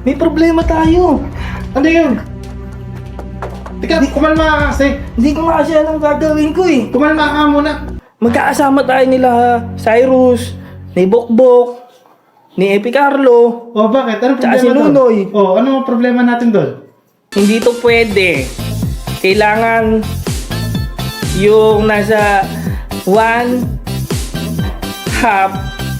May problema tayo. Ano yun? Teka, kumalma ka kasi. Hindi ko nga kasi alam gagawin ko eh. Kumalma ka muna. Magkakasama tayo nila Cyrus, ni Bokbok, ni Epi Carlo. Oh, bakit? Ano Tsaka problema si doon? Nunoy. Oh, ano ang problema natin doon? Hindi to pwede. Kailangan yung nasa 1/2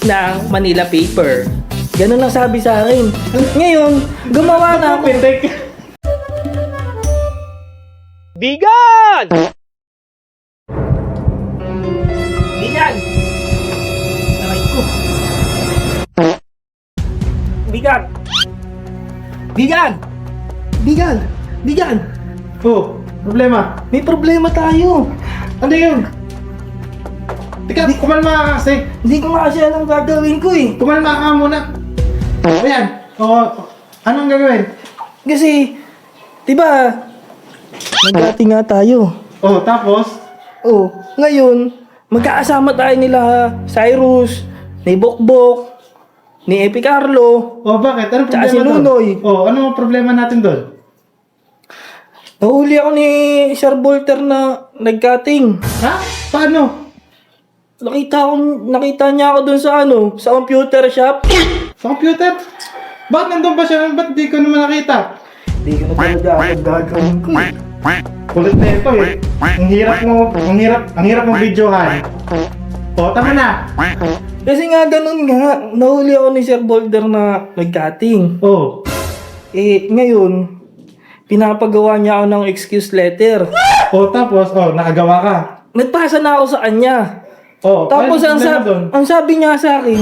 ng Manila paper. Ganun lang sabi sa akin. Ngayon, gumawa na ako. Pitik. Bigan! Bigan! Aray ko. Bigan! Bigan! Bigan! Bigan! Oh, problema. May problema tayo. Ano yun? Teka, kumalma ka kasi. Hindi ko nga kasi alam gagawin ko eh. Kumalma ka muna. Ayan. Oh, anong gagawin? Kasi, diba, nagdati nga tayo. Oh, tapos? Oh, ngayon, magkakasama tayo nila Cyrus, ni Bokbok, ni Epi Carlo. Oh, bakit? Ano Tsaka problema si doon? Nunoy. Oh, ano ang problema natin doon? Nahuli ako ni Sir Bolter na nag-cutting. Ha? Paano? Nakita niya ako dun sa sa computer shop. Sa computer? Bakit nandun ba siya? Ba't di ko naman nakita? Hindi ko na talaga agad gagawin ko eh. Kulit na ito eh. Ang hirap mong videohan. O, tama na. Kasi nga ganun nga, nahuli ako ni Sir Bolter na nag-cutting. Oh. Ngayon, pinapagawa niya ako ng excuse letter. O, tapos, nakagawa ka. Nagpasa na ako sa kanya. Oh, Tapos ano problema doon? ang sabi niya sa akin,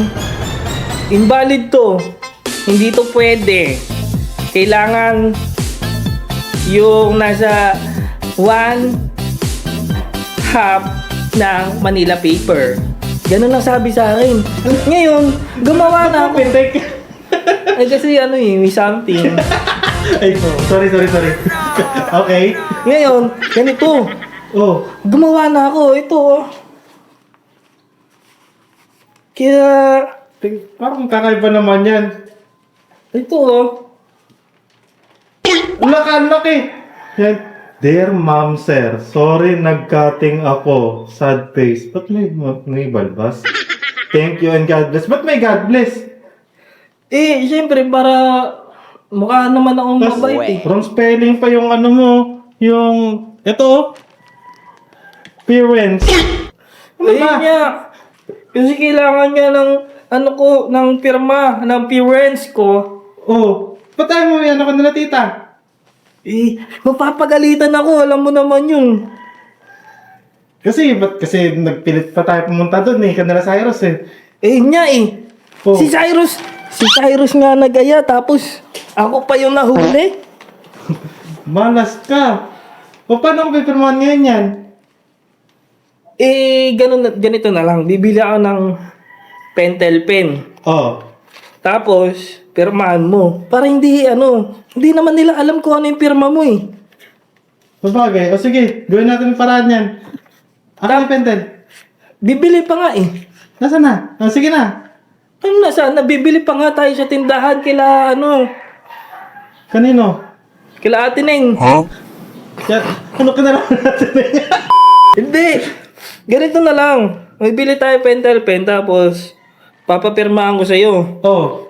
invalid to. Hindi to pwede. Kailangan yung nasa 1/2 ng Manila paper. Ganun lang sabi sa akin. Ngayon, gumawa na ako. Pitik. Kasi may something. Ay, sorry. Okay. Ngayon, ganito. Oh. Gumawa na ako. Ito. Kaya, Parang kakaiba naman yan. ito. Ang laki. Yan. Dear Ma'am Sir, sorry nag-cutting ako. Sad face. Ba't may balbas? Thank you and God bless. Ba't may God bless? Siyempre, para mukha naman akong Tas, mabait eh. wrong spelling pa yung ano mo. Yung, ito. Parents. Ano Ayun ba? niya. Kasi kailangan niya ng pirma, ng parents ko. Oh. Ba't tayo mo yan ako nila tita? Mapapagalitan ako, alam mo naman yun. Kasi nagpilit pa tayo pumunta doon eh. Kanila Cyrus eh. Yun niya eh. Oh. Si Cyrus nga nagaya, tapos ako pa yung nahuli. Malas ka. O paano ko pipirmahan ngayon yan? Ganito na lang. Bibili ako ng pentel pen. Oh. Tapos, pirmahan mo. Para hindi naman nila alam kung ano yung pirma mo eh. Sabagay. O sige, gawin natin yung paraan yan. Ano yung pentel? Bibili pa nga eh. Nasaan na? O sige na. Nasaan? Nabibili pa nga tayo sa tindahan Kanino? kila Ate Neng. Yan. Ano ka na lang natin eh? Hindi. Ganito na lang. Bibili tayo pentel pen tapos papapirmahan ko sa'yo. Oh.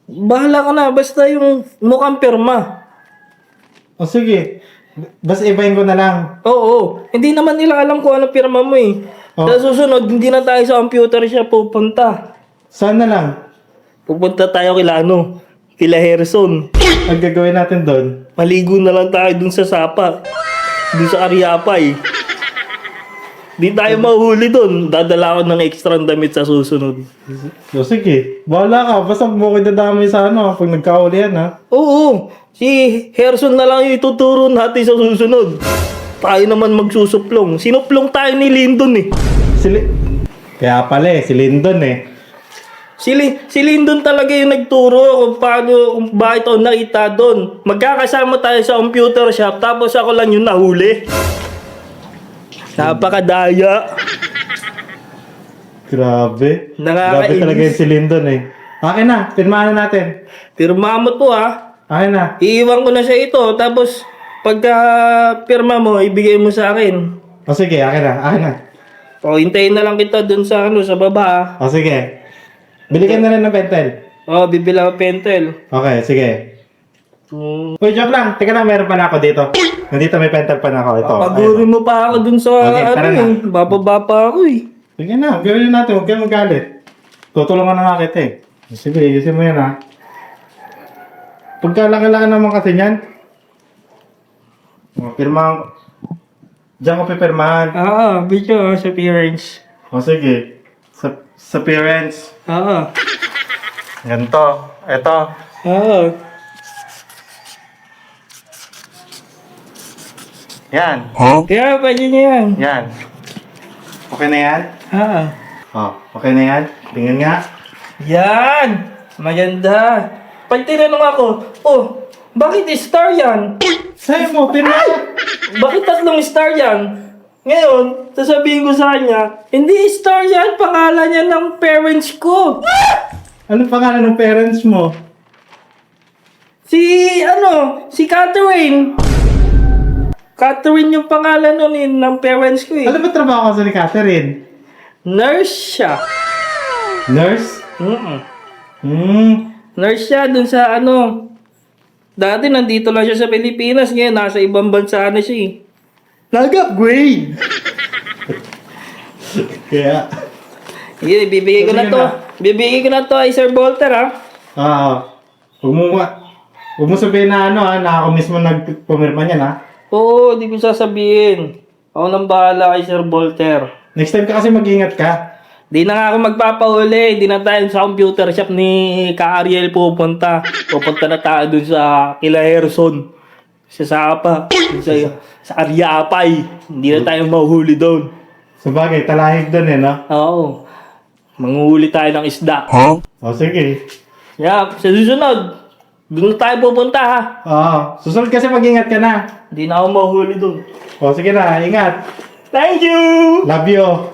Bahala ka na. Basta yung mukhang pirma. O sige. Basta ibahin ko na lang. Oo. Hindi naman nila alam kung ano pirma mo eh. Oh. Sa susunod, hindi na tayo sa computer siya pupunta. Saan na lang? Pupunta tayo kila Harrison. Ang gagawin natin doon? Maligo na lang tayo dun sa Sapa. Dun sa Ariapay. Di tayo mahuli dun. Dadala ako ng extra damit sa susunod. O sige. Bahala ka. Basta mo ko dadamay sa pag nagkahuli yan ha. Oo. Si Harrison na lang yung ituturo natin sa susunod. Tayo naman magsusuplong. Sinuplong tayo ni Lyndon eh. Kaya pala si Lyndon eh. Si Lyndon talaga yung nagturo kung bakit ako nakita doon. Magkakasama tayo sa computer shop tapos ako lang yung nahuli. Napakadaya. Grabe. Nakakainis. Grabe talaga yung si Lyndon eh. Akin na, pirmahan na natin. Pirma mo to ha. Akin na. Iiwan ko na sa ito. Tapos, pagka pirma mo, ibigay mo sa akin. O sige, akin na. O, hintayin na lang kita dun sa, sa baba ha. O sige. Bili ka na rin ng pentel. O, bibila ko pentel. Okay, sige. Uy, joke lang. Teka lang, meron pa na ako dito. Nandito may pentel pa na ako. Ito. Paguri mo pa ako dun sa, Okay, tara na. bababa pa ako eh. Sige na, gawin natin. Huwag kang magalit. Tutulungan na nga kita eh. Sige, ayusin mo yan ha. Pagkalangalaan naman kasi yan. O, pirmahan. Diyan ko pipirmahan. Video sa appearance. O sige. Sa parents. Ganito. Ito. Yan. Kaya pwede niya yan. Yan. Okay na yan? Okay na yan? Tingnan nga. Yan! Maganda. Pag tinanong ako, bakit star yan? Sa'yo mo, pirmahan. Bakit 3 star yan? Ngayon, sasabihin ko sa kanya, hindi star yan, pangalan yan ng parents ko. Anong pangalan ng parents mo? Si Catherine. Catherine yung pangalan nun ng parents ko eh. Alam ba trabaho ka sa ni Catherine? Nurse siya. Nurse? Nurse siya dun sa dati nandito lang siya sa Pilipinas, ngayon nasa ibang bansa na siya eh. Nag-upgrade! Kaya. Sige, bibigay ko na Sige to. na. Bibigay ko na to ay Sir Bolter ha. Huwag mo sabihin na na ako mismo nagpumirma niyan ha. Oo, di ko sasabihin. Ako nang bahala kay Sir Bolter. Next time ka kasi mag-ingat ka. Di na nga ako magpapahuli. Di na tayo sa computer shop ni Ka Ariel pupunta. Pupunta na tayo dun sa kila Harrison. Sa Sapa. Sa Ariapay. Hindi na tayo mahuhuli doon. Sabagay, talahib doon no? Oo. Manguhuli tayo ng isda. O sige. Yeah, sa susunod. Doon na tayo pupunta ha. Susunod kasi mag-ingat ka na. Hindi na ako mahuhuli doon. O sige na, ingat. Thank you! Love you.